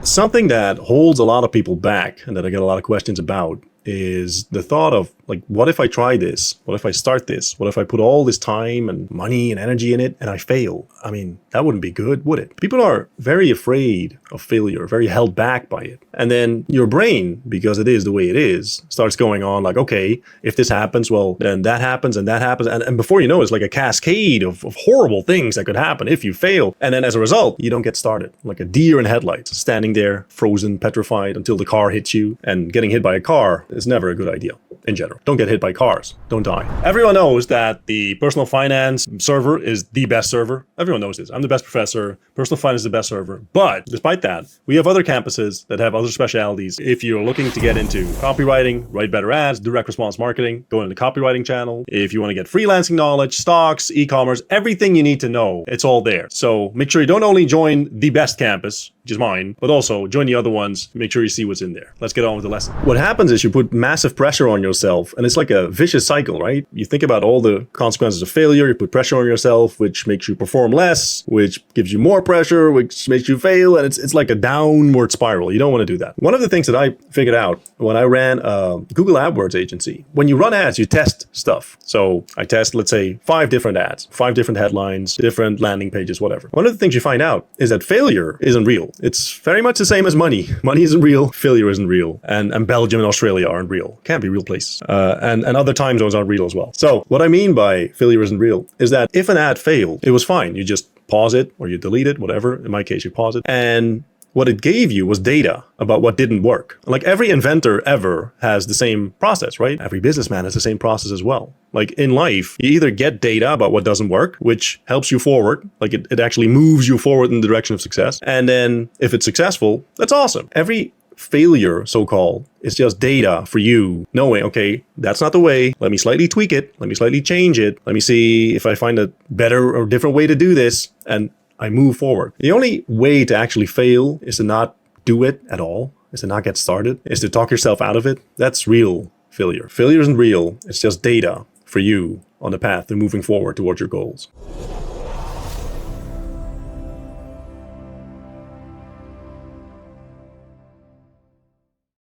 Something that holds a lot of people back and that I get a lot of questions about is the thought of, like, what if I try this? What if I start this? What if I put all this time and money and energy in it and I fail? I mean, that wouldn't be good, would it? People are very afraid of failure, very held back by it. And then your brain, because it is the way it is, starts going on like, okay, if this happens, well, then that happens and that happens. And before you know, it's like a cascade of horrible things that could happen if you fail. And then as a result, you don't get started. Like a deer in headlights, standing there, frozen, petrified until the car hits you. And getting hit by a car is never a good idea in general. Don't get hit by cars. Don't die. Everyone knows that the personal finance server is the best server. Everyone knows this. I'm the best professor. Personal finance is the best server. But despite that, we have other campuses that have other specialities. If you're looking to get into copywriting, write better ads, direct response marketing, go into the copywriting channel. If you want to get freelancing knowledge, stocks, e-commerce, everything you need to know, it's all there. So make sure you don't only join the best campus, which is mine, but also join the other ones. Make sure you see what's in there. Let's get on with the lesson. What happens is you put massive pressure on yourself, and it's like a vicious cycle, right? You think about all the consequences of failure, you put pressure on yourself, which makes you perform less, which gives you more pressure, which makes you fail, and it's like a downward spiral. You don't want to do that. One of the things that I figured out when I ran a Google AdWords agency, when you run ads, you test stuff. So I test, let's say, 5 different ads, 5 different headlines, different landing pages, whatever. One of the things you find out is that failure isn't real. It's very much the same as money. Money isn't real, failure isn't real, and Belgium and Australia aren't real. Can't be real places. And other time zones aren't real as well. So what I mean by failure isn't real is that if an ad failed, it was fine. You just pause it or you delete it, whatever. In my case, you pause it. And what it gave you was data about what didn't work. Like every inventor ever has the same process, right? Every businessman has the same process as well. Like in life, you either get data about what doesn't work, which helps you forward. Like it actually moves you forward in the direction of success. And then if it's successful, that's awesome. Every failure, so-called, is just data for you knowing, okay, that's not the way. Let me slightly tweak it. Let me slightly change it. Let me see if I find a better or different way to do this. And I move forward. The only way to actually fail is to not do it at all, is to not get started, is to talk yourself out of it. That's real failure. Failure isn't real. It's just data for you on the path to moving forward towards your goals.